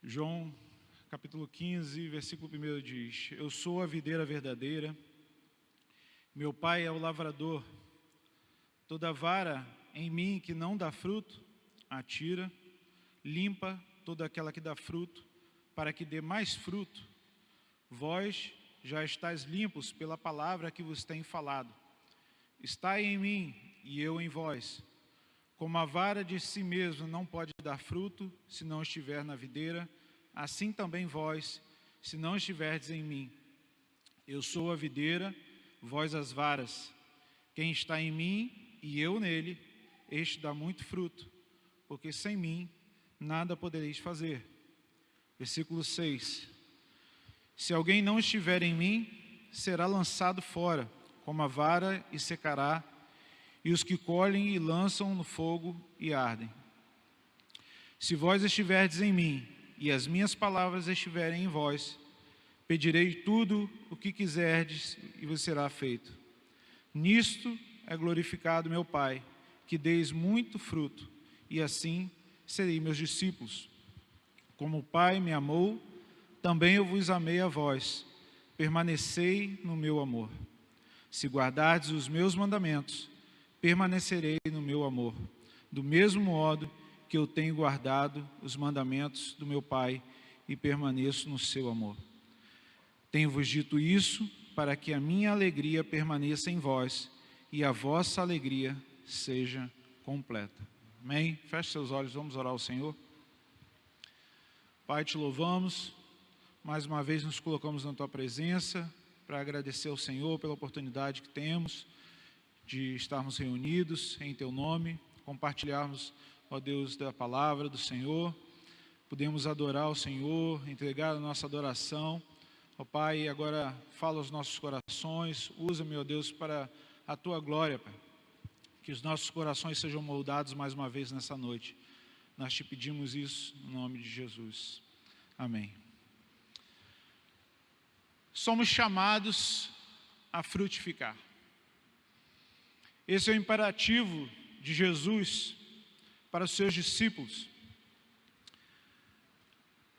João, capítulo 15, versículo 1 diz: Eu sou a videira verdadeira, meu pai é o lavrador. Toda vara em mim que não dá fruto, atira, limpa toda aquela que dá fruto, para que dê mais fruto. Vós já estáis limpos pela palavra que vos tenho falado. Estai em mim e eu em vós. Como a vara de si mesma não pode dar fruto, se não estiver na videira, assim também vós, se não estiverdes em mim. Eu sou a videira, vós as varas. Quem está em mim e eu nele, este dá muito fruto, porque sem mim nada podereis fazer. Versículo 6. Se alguém não estiver em mim, será lançado fora, como a vara, e secará, e os que colhem e lançam no fogo e ardem. Se vós estiverdes em mim, e as minhas palavras estiverem em vós, pedirei tudo o que quiserdes, e vos será feito. Nisto é glorificado meu Pai, que deis muito fruto, e assim serei meus discípulos. Como o Pai me amou, também eu vos amei a vós. Permanecei no meu amor. Se guardardes os meus mandamentos, permanecerei no meu amor, do mesmo modo que eu tenho guardado os mandamentos do meu Pai e permaneço no seu amor. Tenho-vos dito isso para que a minha alegria permaneça em vós e a vossa alegria seja completa. Amém? Feche seus olhos, vamos orar ao Senhor. Pai, te louvamos, mais uma vez nos colocamos na tua presença para agradecer ao Senhor pela oportunidade que temos de estarmos reunidos em teu nome, compartilharmos, ó Deus, da palavra do Senhor, podemos adorar o Senhor, entregar a nossa adoração. Ó Pai, agora fala aos nossos corações, usa, meu Deus, para a tua glória, Pai. Que os nossos corações sejam moldados mais uma vez nessa noite. Nós te pedimos isso no nome de Jesus. Amém. Somos chamados a frutificar. Esse é o imperativo de Jesus para os seus discípulos.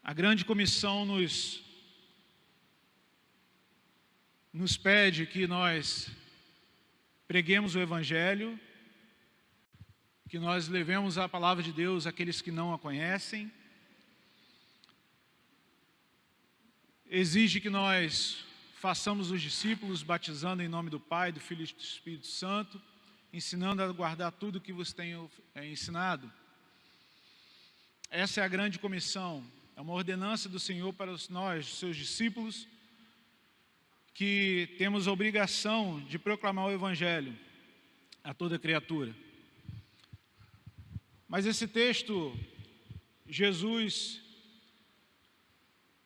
A grande comissão nos pede que nós preguemos o Evangelho, que nós levemos a palavra de Deus àqueles que não a conhecem. Exige que nós façamos os discípulos, batizando em nome do Pai, do Filho e do Espírito Santo, ensinando a guardar tudo que vos tenho ensinado. Essa é a grande comissão, é uma ordenança do Senhor para nós, seus discípulos, que temos a obrigação de proclamar o Evangelho a toda criatura. Mas esse texto, Jesus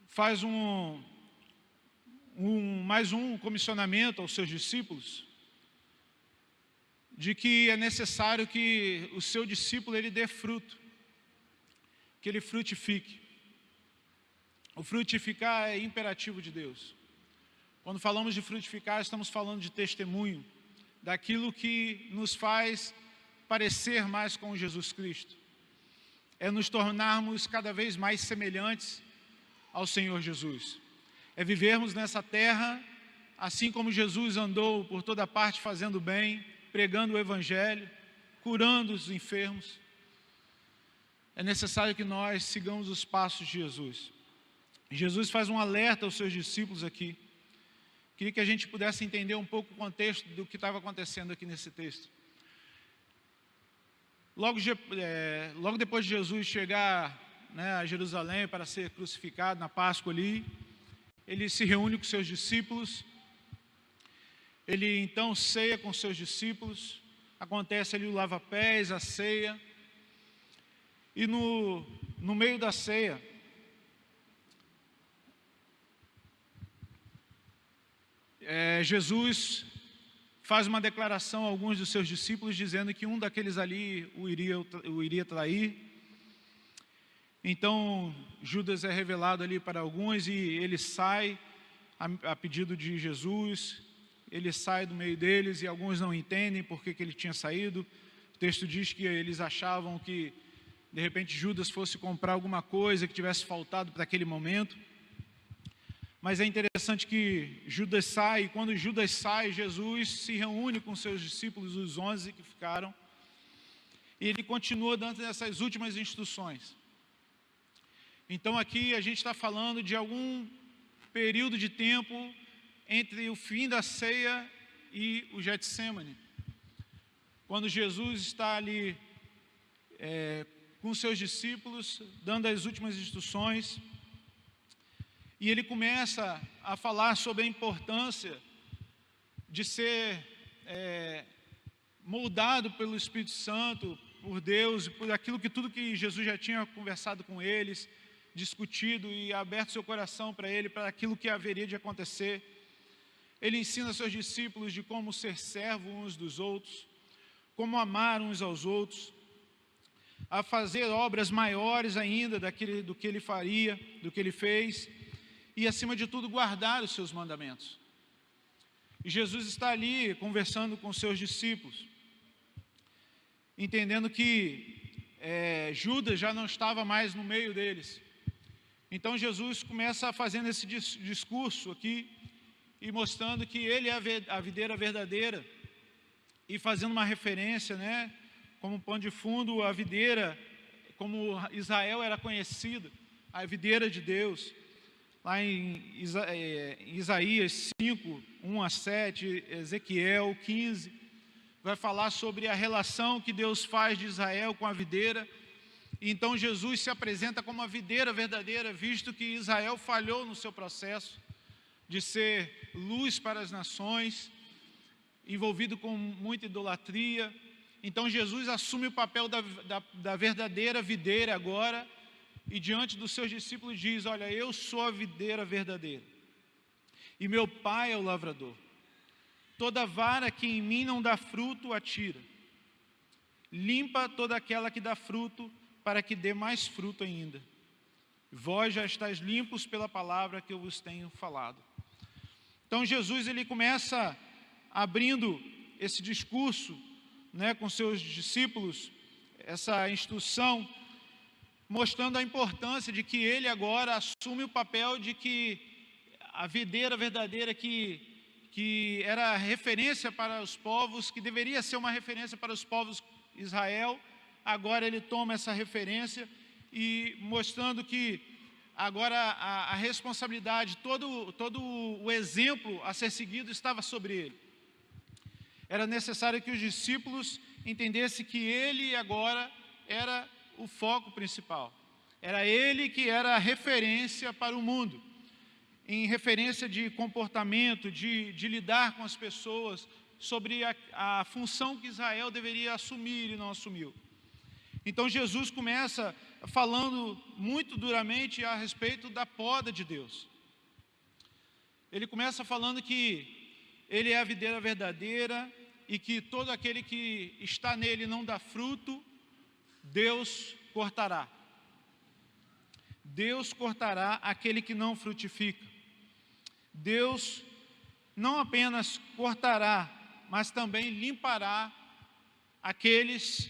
faz mais um comissionamento aos seus discípulos, de que é necessário que o seu discípulo ele dê fruto, que ele frutifique. O frutificar é imperativo de Deus. Quando falamos de frutificar, estamos falando de testemunho, daquilo que nos faz parecer mais com Jesus Cristo. É nos tornarmos cada vez mais semelhantes ao Senhor Jesus. É vivermos nessa terra, assim como Jesus andou por toda parte fazendo bem, pregando o Evangelho, curando os enfermos. É necessário que nós sigamos os passos de Jesus. Jesus faz um alerta aos seus discípulos aqui. Queria que a gente pudesse entender um pouco o contexto do que estava acontecendo aqui nesse texto. Logo depois de Jesus chegar, a Jerusalém para ser crucificado na Páscoa ali, ele se reúne com seus discípulos. Ele então ceia com seus discípulos, acontece ali o lava-pés, a ceia, e no meio da ceia, Jesus faz uma declaração a alguns dos seus discípulos, dizendo que um daqueles ali o iria trair. Então Judas é revelado ali para alguns e ele sai a pedido de Jesus. Ele sai do meio deles e alguns não entendem por que ele tinha saído. O texto diz que eles achavam que de repente Judas fosse comprar alguma coisa que tivesse faltado para aquele momento. Mas é interessante que Judas sai, e quando Judas sai, Jesus se reúne com seus discípulos, os 11 que ficaram, e ele continua dando essas últimas instruções. Então aqui a gente está falando de algum período de tempo entre o fim da ceia e o Getsêmani, quando Jesus está ali com seus discípulos, dando as últimas instruções, e ele começa a falar sobre a importância de ser moldado pelo Espírito Santo, por Deus, por aquilo que tudo que Jesus já tinha conversado com eles, discutido e aberto seu coração para ele, para aquilo que haveria de acontecer. Ele ensina seus discípulos de como ser servo uns dos outros, como amar uns aos outros, a fazer obras maiores ainda do que ele faria, do que ele fez, e acima de tudo guardar os seus mandamentos. E Jesus está ali conversando com seus discípulos, entendendo que Judas já não estava mais no meio deles. Então Jesus começa fazendo esse discurso aqui e mostrando que ele é a videira verdadeira, e fazendo uma referência, né, como pano de fundo, a videira, como Israel era conhecida, a videira de Deus. Lá em Isaías 5, 1 a 7, Ezequiel 15, vai falar sobre a relação que Deus faz de Israel com a videira. Então Jesus se apresenta como a videira verdadeira, visto que Israel falhou no seu processo de ser luz para as nações, envolvido com muita idolatria. Então Jesus assume o papel da verdadeira videira agora, e diante dos seus discípulos diz: olha, eu sou a videira verdadeira, e meu Pai é o lavrador. Toda vara que em mim não dá fruto, atira. Limpa toda aquela que dá fruto, para que dê mais fruto ainda. Vós já estáis limpos pela palavra que eu vos tenho falado. Então Jesus, ele começa abrindo esse discurso, né, com seus discípulos, essa instrução, mostrando a importância de que ele agora assume o papel de que a videira verdadeira que era referência para os povos, que deveria ser uma referência para os povos Israel, agora ele toma essa referência e mostrando que agora a responsabilidade, todo o exemplo a ser seguido estava sobre ele. Era necessário que os discípulos entendessem que ele agora era o foco principal. Era ele que era a referência para o mundo, em referência de comportamento, de lidar com as pessoas, sobre a função que Israel deveria assumir e não assumiu. Então Jesus começa falando muito duramente a respeito da poda de Deus. Ele começa falando que ele é a videira verdadeira e que todo aquele que está nele não dá fruto, Deus cortará. Deus cortará aquele que não frutifica. Deus não apenas cortará, mas também limpará aqueles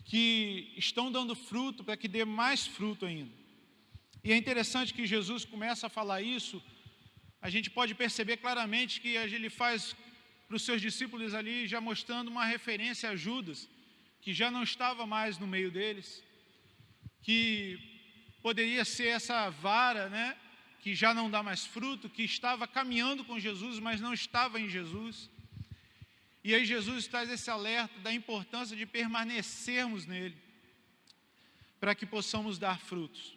que estão dando fruto, para que dê mais fruto ainda. E é interessante que Jesus começa a falar isso. A gente pode perceber claramente que ele faz para os seus discípulos ali, já mostrando uma referência a Judas, que já não estava mais no meio deles, que poderia ser essa vara, né, que já não dá mais fruto, que estava caminhando com Jesus, mas não estava em Jesus. E aí Jesus traz esse alerta da importância de permanecermos nele, para que possamos dar frutos.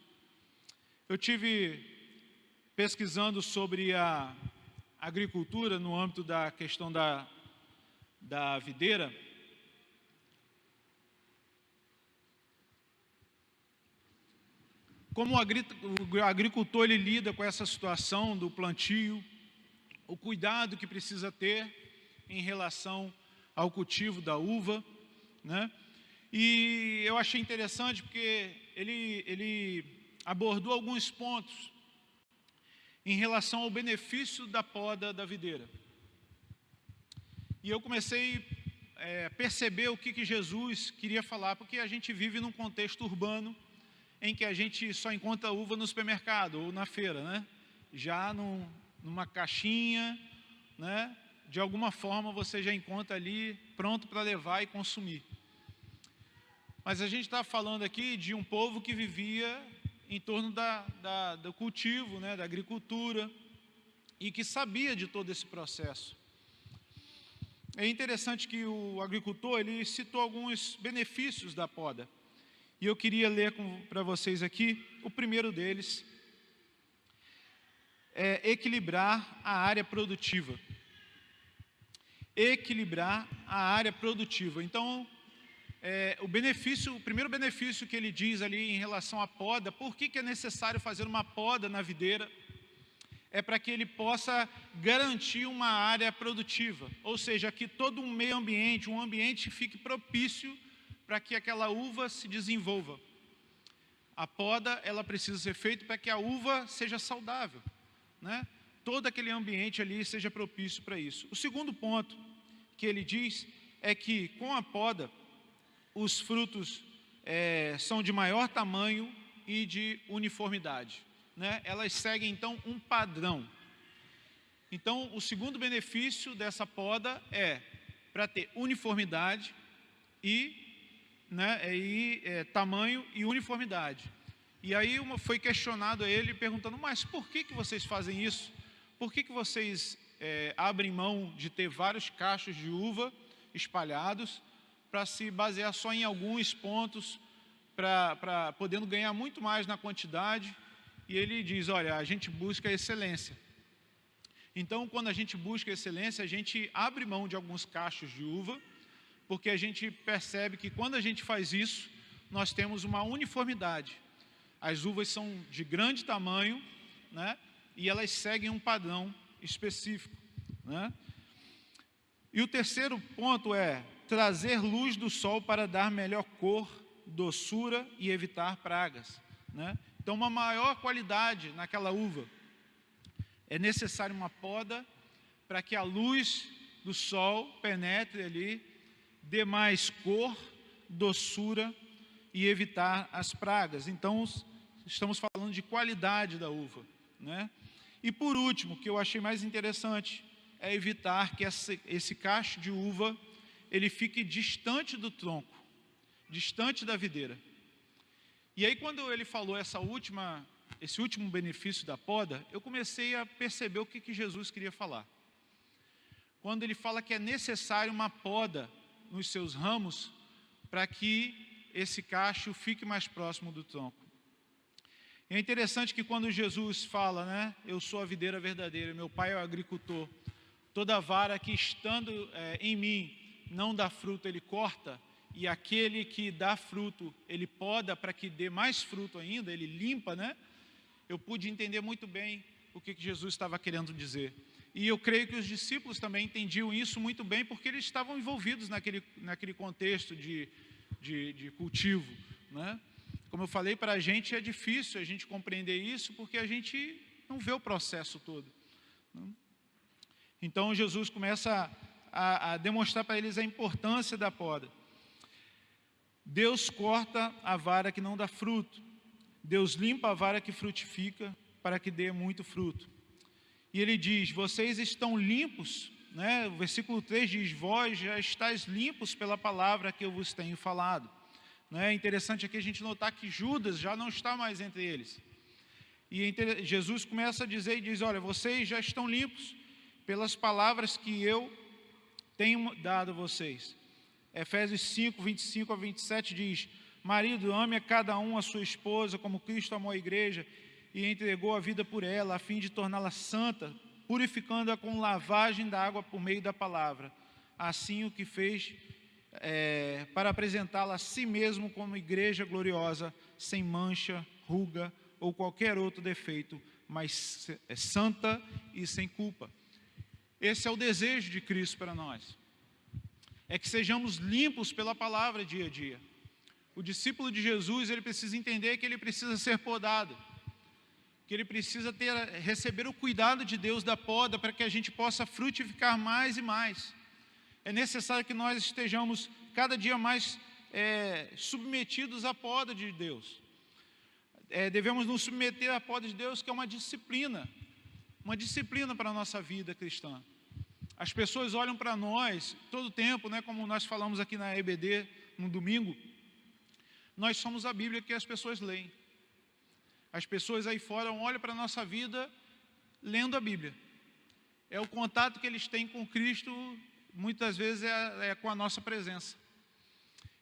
Eu tive pesquisando sobre a agricultura no âmbito da questão da videira. Como o agricultor ele lida com essa situação do plantio, o cuidado que precisa ter em relação ao cultivo da uva, né? E eu achei interessante porque ele abordou alguns pontos em relação ao benefício da poda da videira. E eu comecei perceber o que Jesus queria falar, porque a gente vive num contexto urbano em que a gente só encontra uva no supermercado ou na feira, né? Já numa caixinha, né? De alguma forma você já encontra ali pronto para levar e consumir. Mas a gente está falando aqui de um povo que vivia em torno do cultivo, né? Da agricultura, e que sabia de todo esse processo. É interessante que o agricultor, ele citou alguns benefícios da poda. E eu queria ler para vocês aqui, o primeiro deles é equilibrar a área produtiva. Equilibrar a área produtiva. Então, o primeiro benefício que ele diz ali em relação à poda, por que é necessário fazer uma poda na videira? É para que ele possa garantir uma área produtiva, ou seja, que todo um meio ambiente, um ambiente fique propício para que aquela uva se desenvolva. A poda, ela precisa ser feita para que a uva seja saudável, né? Todo aquele ambiente ali seja propício para isso. O segundo ponto que ele diz é que com a poda, os frutos são de maior tamanho e de uniformidade, né? Elas seguem então um padrão. Então o segundo benefício dessa poda é para ter uniformidade e, né, tamanho e uniformidade. E aí foi questionado a ele perguntando, mas por que vocês fazem isso? Por que vocês abrem mão de ter vários cachos de uva espalhados para se basear só em alguns pontos, podendo ganhar muito mais na quantidade? E ele diz, olha, a gente busca excelência. Então, quando a gente busca excelência, a gente abre mão de alguns cachos de uva, porque a gente percebe que quando a gente faz isso, nós temos uma uniformidade. As uvas são de grande tamanho, né? E elas seguem um padrão específico, né? E o terceiro ponto é trazer luz do sol para dar melhor cor, doçura e evitar pragas, né? Então, uma maior qualidade naquela uva. É necessário uma poda para que a luz do sol penetre ali, dê mais cor, doçura e evitar as pragas. Então, estamos falando de qualidade da uva, né? E por último, que eu achei mais interessante, é evitar que esse cacho de uva ele fique distante do tronco, distante da videira. E aí, quando ele falou esse último benefício da poda, eu comecei a perceber o que Jesus queria falar. Quando ele fala que é necessário uma poda nos seus ramos para que esse cacho fique mais próximo do tronco. É interessante que quando Jesus fala, né, eu sou a videira verdadeira, meu pai é o agricultor, toda vara que estando em mim não dá fruto, ele corta, e aquele que dá fruto, ele poda para que dê mais fruto ainda, ele limpa, né? Eu pude entender muito bem o que Jesus estava querendo dizer. E eu creio que os discípulos também entendiam isso muito bem, porque eles estavam envolvidos naquele contexto de cultivo, né? Como eu falei, para a gente é difícil a gente compreender isso, porque a gente não vê o processo todo, né? Então Jesus começa a demonstrar para eles a importância da poda. Deus corta a vara que não dá fruto. Deus limpa a vara que frutifica para que dê muito fruto. E ele diz, vocês estão limpos, né? O versículo 3 diz, vós já estáis limpos pela palavra que eu vos tenho falado. É interessante aqui a gente notar que Judas já não está mais entre eles. E Jesus começa a dizer e diz, olha, vocês já estão limpos pelas palavras que eu tenho dado a vocês. Efésios 5, 25 a 27 diz, marido, ame a cada um a sua esposa, como Cristo amou a igreja e entregou a vida por ela, a fim de torná-la santa, purificando-a com lavagem da água por meio da palavra. Assim o que fez para apresentá-la a si mesmo como igreja gloriosa, sem mancha, ruga ou qualquer outro defeito, mas santa e sem culpa. Esse é o desejo de Cristo para nós. É que sejamos limpos pela palavra dia a dia. O discípulo de Jesus, ele precisa entender que ele precisa ser podado, que ele precisa receber o cuidado de Deus da poda para que a gente possa frutificar mais e mais. É necessário que nós estejamos cada dia mais submetidos à poda de Deus. Devemos nos submeter à poda de Deus, que é uma disciplina para a nossa vida cristã. As pessoas olham para nós todo o tempo, né, como nós falamos aqui na EBD no domingo, nós somos a Bíblia que as pessoas leem. As pessoas aí fora olham para a nossa vida lendo a Bíblia. É o contato que eles têm com Cristo, muitas vezes é com a nossa presença.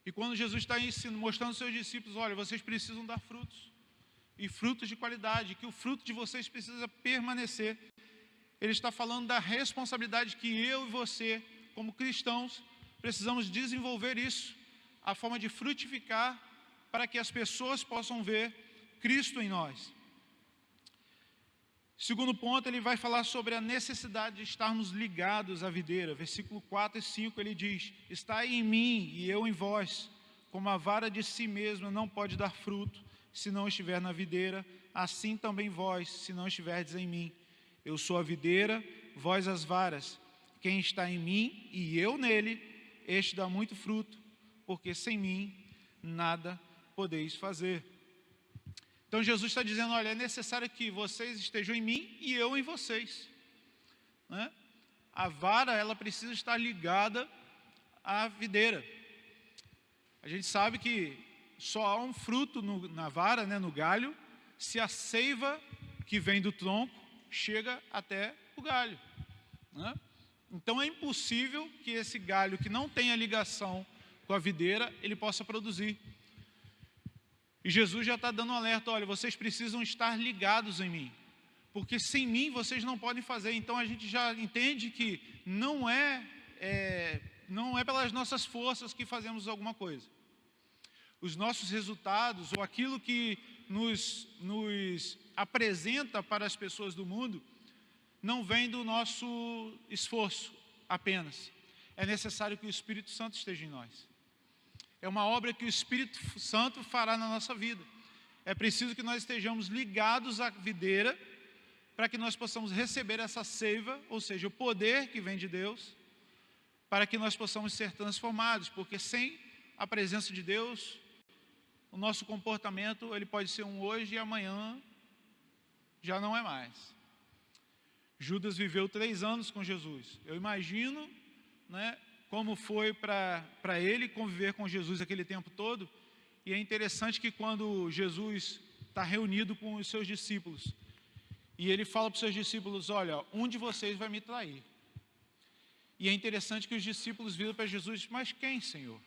E quando Jesus está mostrando aos seus discípulos, olha, vocês precisam dar frutos, e frutos de qualidade, que o fruto de vocês precisa permanecer. Ele está falando da responsabilidade que eu e você, como cristãos, precisamos desenvolver isso, a forma de frutificar, para que as pessoas possam ver Cristo em nós. Segundo ponto, ele vai falar sobre a necessidade de estarmos ligados à videira. Versículo 4 e 5, ele diz: estai em mim e eu em vós, como a vara de si mesma não pode dar fruto, se não estiver na videira, assim também vós, se não estiverdes em mim. Eu sou a videira, vós as varas. Quem está em mim e eu nele, este dá muito fruto, porque sem mim nada podeis fazer. Então Jesus está dizendo, olha, é necessário que vocês estejam em mim e eu em vocês, né? A vara, ela precisa estar ligada à videira. A gente sabe que só há um fruto na vara, né, no galho, se a seiva que vem do tronco chega até o galho, né? Então é impossível que esse galho que não tenha ligação com a videira, ele possa produzir. E Jesus já está dando um alerta, olha, vocês precisam estar ligados em mim, porque sem mim vocês não podem fazer. Então a gente já entende que não é pelas nossas forças que fazemos alguma coisa. Os nossos resultados, ou aquilo que nos apresenta para as pessoas do mundo, não vem do nosso esforço apenas. É necessário que o Espírito Santo esteja em nós. É uma obra que o Espírito Santo fará na nossa vida. É preciso que nós estejamos ligados à videira, para que nós possamos receber essa seiva, ou seja, o poder que vem de Deus, para que nós possamos ser transformados, porque sem a presença de Deus, o nosso comportamento, ele pode ser um hoje e amanhã já não é mais. Judas viveu 3 anos com Jesus. Eu imagino, né, como foi para ele conviver com Jesus aquele tempo todo. E é interessante que quando Jesus está reunido com os seus discípulos, e ele fala para os seus discípulos, olha, um de vocês vai me trair. E é interessante que os discípulos viram para Jesus, mas quem, Senhor?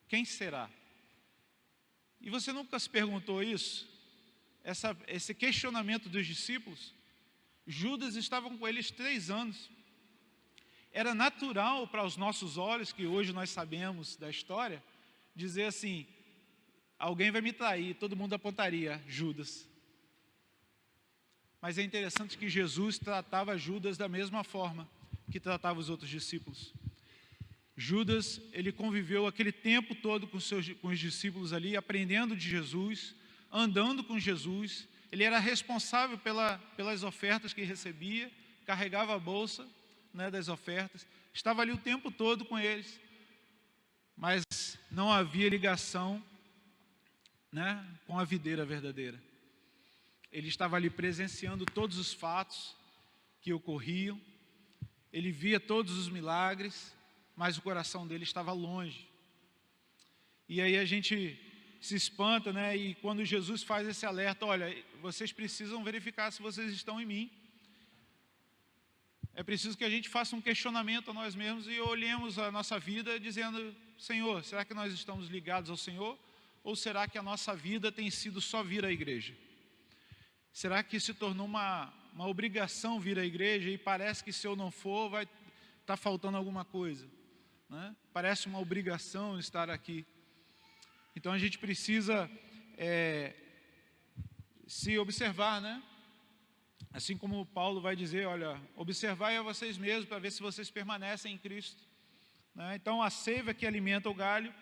Quem será? E você nunca se perguntou isso? Esse questionamento dos discípulos? Judas estava com eles 3 anos. Era natural para os nossos olhos, que hoje nós sabemos da história, dizer assim, alguém vai me trair, todo mundo apontaria, Judas. Mas é interessante que Jesus tratava Judas da mesma forma que tratava os outros discípulos. Judas, ele conviveu aquele tempo todo com os discípulos ali, aprendendo de Jesus, andando com Jesus. Ele era responsável pelas ofertas que recebia, carregava a bolsa, né, das ofertas, estava ali o tempo todo com eles, mas não havia ligação, né, com a videira verdadeira. Ele estava ali presenciando todos os fatos que ocorriam, ele via todos os milagres, mas o coração dele estava longe. E aí a gente se espanta, né? E quando Jesus faz esse alerta, olha, vocês precisam verificar se vocês estão em mim. É preciso que a gente faça um questionamento a nós mesmos e olhemos a nossa vida dizendo, Senhor, será que nós estamos ligados ao Senhor? Ou será que a nossa vida tem sido só vir à igreja? Será que se tornou uma obrigação vir à igreja e parece que se eu não for vai estar faltando alguma coisa, né? Parece uma obrigação estar aqui. Então a gente precisa se observar, né? Assim como Paulo vai dizer, olha, observai a vocês mesmos para ver se vocês permanecem em Cristo, né? Então a seiva que alimenta o galho,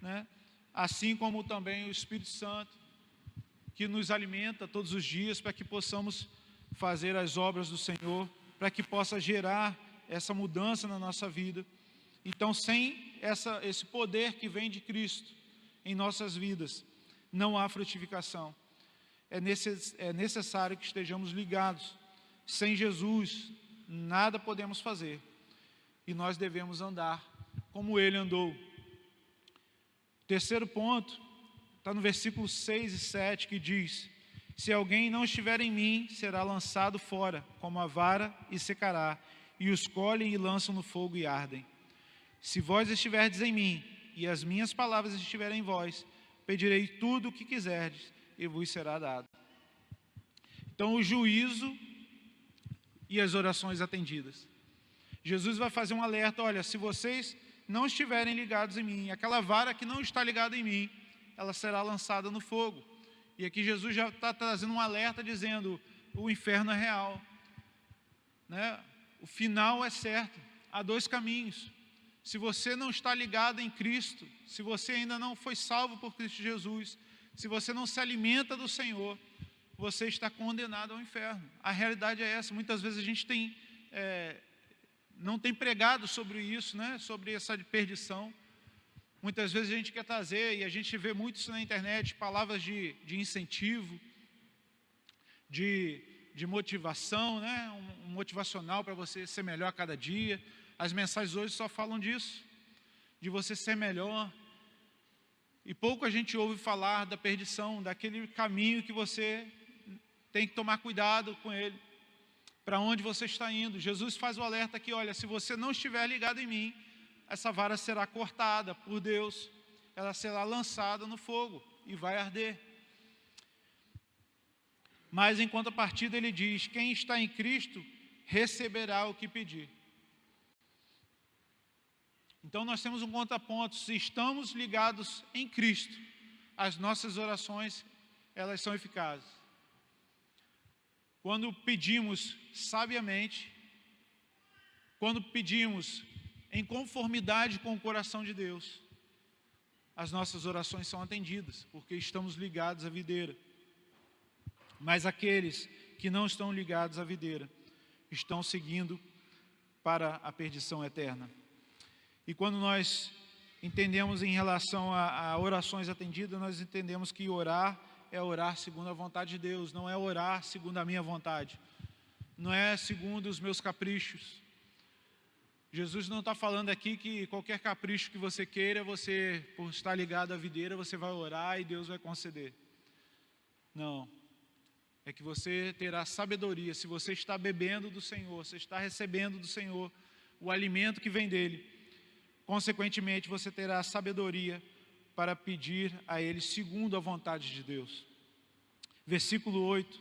né? Assim como também o Espírito Santo, que nos alimenta todos os dias para que possamos fazer as obras do Senhor, para que possa gerar essa mudança na nossa vida. Então, sem esse poder que vem de Cristo em nossas vidas, não há frutificação. É necessário que estejamos ligados. Sem Jesus, nada podemos fazer. E nós devemos andar como Ele andou. Terceiro ponto, está no versículo 6 e 7, que diz: se alguém não estiver em mim, será lançado fora, como a vara, e secará, e os colhem e lançam no fogo e ardem. Se vós estiverdes em mim, e as minhas palavras estiverem em vós, pedirei tudo o que quiserdes, e vos será dado. Então, o juízo e as orações atendidas. Jesus vai fazer um alerta: olha, se vocês não estiverem ligados em mim, aquela vara que não está ligada em mim, ela será lançada no fogo. E aqui Jesus já está trazendo um alerta dizendo: o inferno é real, né? O final é certo. Há dois caminhos. Se você não está ligado em Cristo, se você ainda não foi salvo por Cristo Jesus, se você não se alimenta do Senhor, você está condenado ao inferno. A realidade é essa. Muitas vezes a gente não tem pregado sobre isso, né? Sobre essa perdição. Muitas vezes a gente quer trazer, e a gente vê muito isso na internet, palavras de incentivo, de motivação, né? Um motivacional para você ser melhor a cada dia. As mensagens hoje só falam disso, de você ser melhor. E pouco a gente ouve falar da perdição, daquele caminho que você tem que tomar cuidado com ele, para onde você está indo. Jesus faz o alerta aqui: olha, se você não estiver ligado em mim, essa vara será cortada por Deus, ela será lançada no fogo e vai arder. Mas em contrapartida ele diz: quem está em Cristo receberá o que pedir. Então nós temos um contraponto: se estamos ligados em Cristo, as nossas orações, elas são eficazes. Quando pedimos sabiamente, quando pedimos em conformidade com o coração de Deus, as nossas orações são atendidas, porque estamos ligados à videira. Mas aqueles que não estão ligados à videira, estão seguindo para a perdição eterna. E quando nós entendemos em relação a orações atendidas, nós entendemos que orar é orar segundo a vontade de Deus, não é orar segundo a minha vontade, não é segundo os meus caprichos. Jesus não está falando aqui que qualquer capricho que você queira, você, por estar ligado à videira, você vai orar e Deus vai conceder. Não, é que você terá sabedoria. Se você está bebendo do Senhor, você está recebendo do Senhor o alimento que vem dele, consequentemente você terá sabedoria para pedir a Ele segundo a vontade de Deus. Versículo 8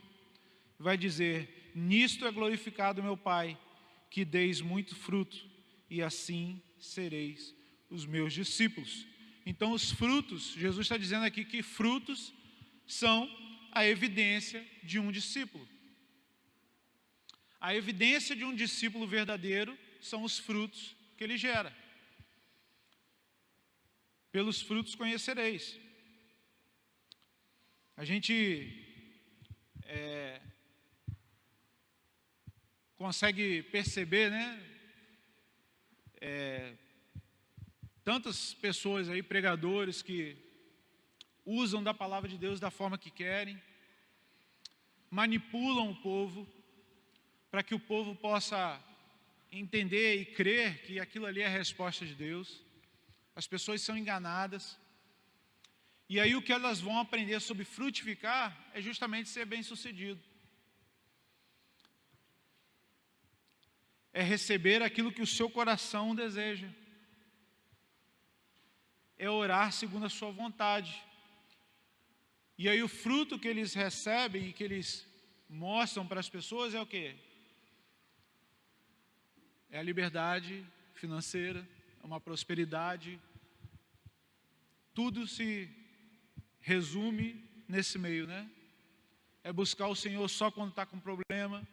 vai dizer: nisto é glorificado meu Pai, que deis muito fruto, e assim sereis os meus discípulos. Então os frutos, Jesus está dizendo aqui que frutos são a evidência de um discípulo. A evidência de um discípulo verdadeiro são os frutos que ele gera. Pelos frutos conhecereis. A gente consegue perceber, né? Tantas pessoas aí, pregadores, que usam da palavra de Deus da forma que querem, manipulam o povo, para que o povo possa entender e crer que aquilo ali é a resposta de Deus. As pessoas são enganadas. E aí o que elas vão aprender sobre frutificar é justamente ser bem-sucedido. É receber aquilo que o seu coração deseja. É orar segundo a sua vontade. E aí o fruto que eles recebem e que eles mostram para as pessoas é o quê? É a liberdade financeira, é uma prosperidade. Tudo se resume nesse meio, né? É buscar o Senhor só quando está com problema.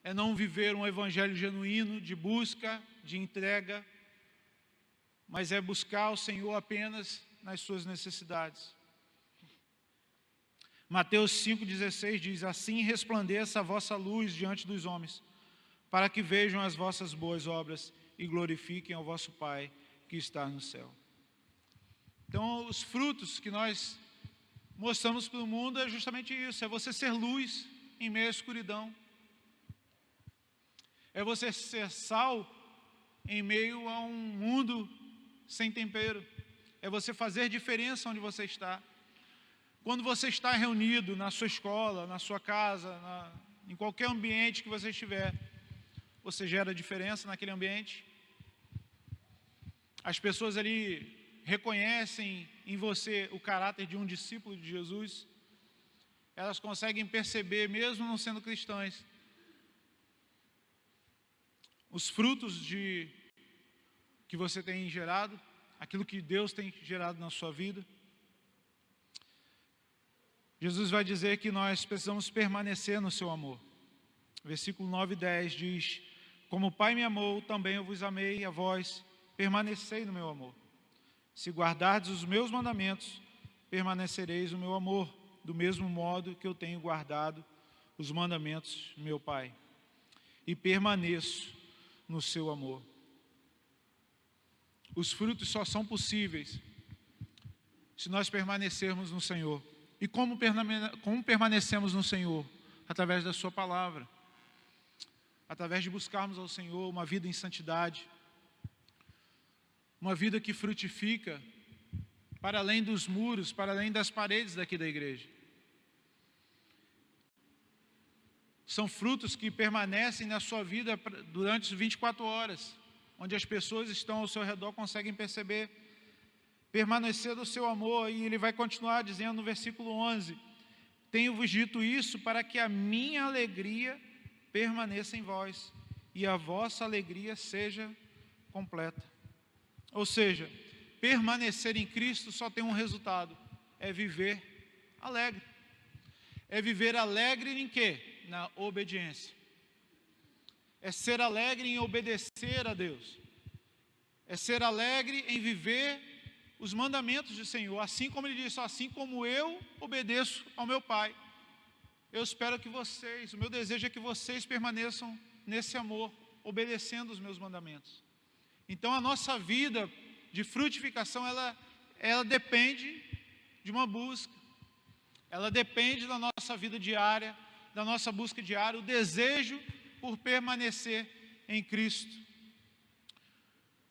É não viver um evangelho genuíno de busca, de entrega, mas é buscar o Senhor apenas nas suas necessidades. Mateus 5,16 diz: assim resplandeça a vossa luz diante dos homens, para que vejam as vossas boas obras e glorifiquem ao vosso Pai que está no céu. Então, os frutos que nós mostramos para o mundo é justamente isso, é você ser luz em meio à escuridão. É você ser sal em meio a um mundo sem tempero. É você fazer diferença onde você está. Quando você está reunido na sua escola, na sua casa, em qualquer ambiente que você estiver, você gera diferença naquele ambiente. As pessoas ali reconhecem em você o caráter de um discípulo de Jesus. Elas conseguem perceber, mesmo não sendo cristãs, os frutos que você tem gerado, aquilo que Deus tem gerado na sua vida. Jesus vai dizer que nós precisamos permanecer no seu amor. Versículo 9 e 10 diz: como o Pai me amou, também eu vos amei, a vós permanecei no meu amor. Se guardardes os meus mandamentos, permanecereis no meu amor, do mesmo modo que eu tenho guardado os mandamentos do meu Pai, e permaneço no seu amor. Os frutos só são possíveis se nós permanecermos no Senhor. E como permanecemos no Senhor? Através da sua palavra. Através de buscarmos ao Senhor uma vida em santidade. Uma vida que frutifica para além dos muros, para além das paredes daqui da igreja. São frutos que permanecem na sua vida durante as 24 horas, onde as pessoas estão ao seu redor conseguem perceber, permanecer no seu amor. E ele vai continuar dizendo no versículo 11: tenho-vos dito isso para que a minha alegria permaneça em vós e a vossa alegria seja completa. Ou seja, permanecer em Cristo só tem um resultado: é viver alegre. É viver alegre em quê? Na obediência. É ser alegre em obedecer a Deus. É ser alegre em viver os mandamentos do Senhor. Assim como ele disse: assim como eu obedeço ao meu Pai, eu espero que vocês, o meu desejo é que vocês permaneçam nesse amor, obedecendo os meus mandamentos. Então a nossa vida de frutificação, ela depende de uma busca. Ela depende da nossa vida diária, da nossa busca diária, o desejo por permanecer em Cristo.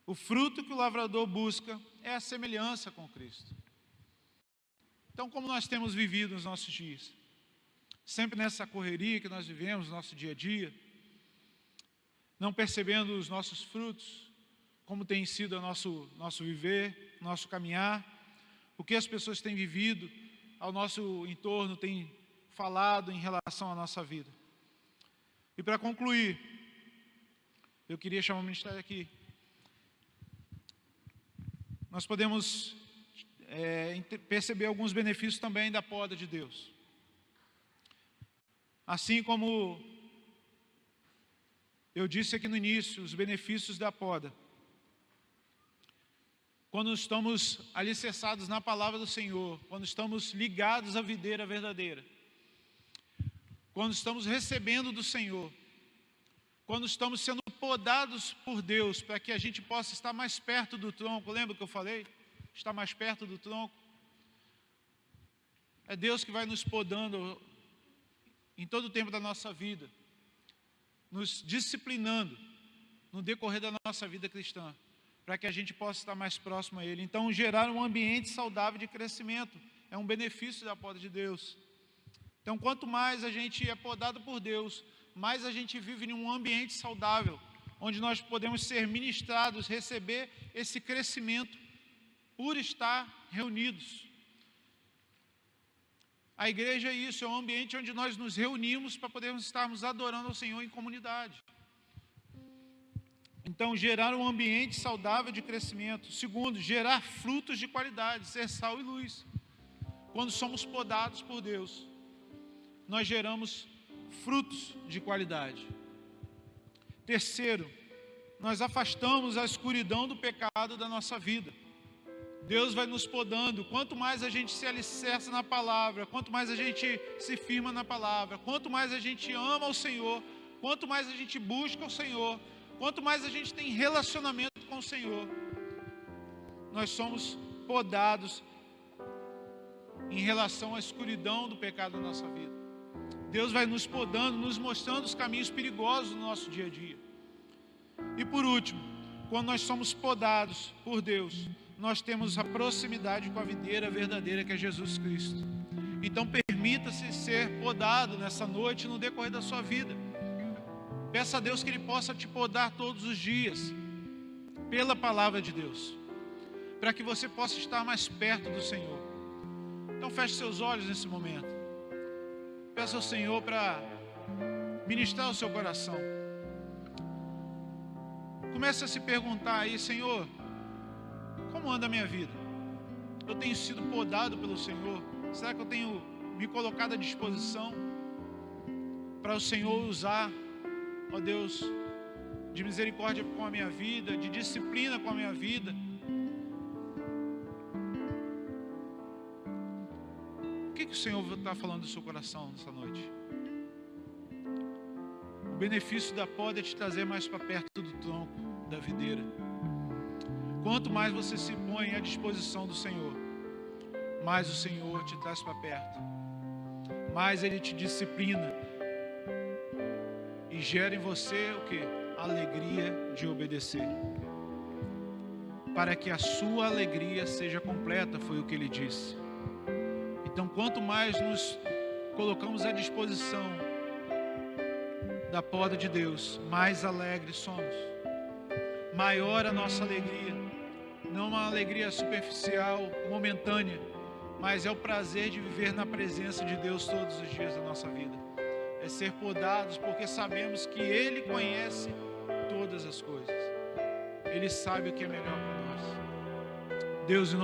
O fruto que o lavrador busca é a semelhança com Cristo. Então, como nós temos vivido nos nossos dias? Sempre nessa correria que nós vivemos no nosso dia a dia, não percebendo os nossos frutos, como tem sido o nosso viver, nosso caminhar, o que as pessoas têm vivido ao nosso entorno, têm falado em relação à nossa vida. E para concluir, eu queria chamar o ministério aqui. Nós podemos perceber alguns benefícios também da poda de Deus. Assim como eu disse aqui no início, os benefícios da poda. Quando estamos alicerçados na palavra do Senhor, quando estamos ligados à videira verdadeira, quando estamos recebendo do Senhor, quando estamos sendo podados por Deus, para que a gente possa estar mais perto do tronco. Lembra que eu falei? Estar mais perto do tronco. É Deus que vai nos podando em todo o tempo da nossa vida, nos disciplinando no decorrer da nossa vida cristã, para que a gente possa estar mais próximo a Ele. Então, gerar um ambiente saudável de crescimento é um benefício da poda de Deus. Então, quanto mais a gente é podado por Deus, mais a gente vive em um ambiente saudável, onde nós podemos ser ministrados, receber esse crescimento por estar reunidos. A igreja é isso, é um ambiente onde nós nos reunimos para podermos estarmos adorando ao Senhor em comunidade. Então, gerar um ambiente saudável de crescimento. Segundo, gerar frutos de qualidade, ser sal e luz. Quando somos podados por Deus, nós geramos frutos de qualidade. Terceiro, nós afastamos a escuridão do pecado da nossa vida. Deus vai nos podando. Quanto mais a gente se alicerça na palavra, quanto mais a gente se firma na palavra, quanto mais a gente ama o Senhor, quanto mais a gente busca o Senhor, quanto mais a gente tem relacionamento com o Senhor, nós somos podados em relação à escuridão do pecado na nossa vida. Deus vai nos podando, nos mostrando os caminhos perigosos do nosso dia a dia. E por último, quando nós somos podados por Deus, nós temos a proximidade com a videira verdadeira, que é Jesus Cristo. Então permita-se ser podado nessa noite, no decorrer da sua vida. Peça a Deus que Ele possa te podar todos os dias, pela palavra de Deus, para que você possa estar mais perto do Senhor. Então feche seus olhos nesse momento. Peça ao Senhor para ministrar o seu coração. Comece a se perguntar aí: Senhor, como anda a minha vida? Eu tenho sido podado pelo Senhor? Será que eu tenho me colocado à disposição para o Senhor usar, ó Deus, de misericórdia com a minha vida, de disciplina com a minha vida? O que o Senhor está falando do seu coração nessa noite? O benefício da poda é te trazer mais para perto do tronco da videira. Quanto mais você se põe à disposição do Senhor, mais o Senhor te traz para perto, mais Ele te disciplina e gera em você o quê? Alegria de obedecer, para que a sua alegria seja completa, foi o que Ele disse. Então, quanto mais nos colocamos à disposição da poda de Deus, mais alegres somos, maior a nossa alegria. Não uma alegria superficial, momentânea, mas é o prazer de viver na presença de Deus todos os dias da nossa vida. É ser podados porque sabemos que Ele conhece todas as coisas. Ele sabe o que é melhor para nós. Deus, em nome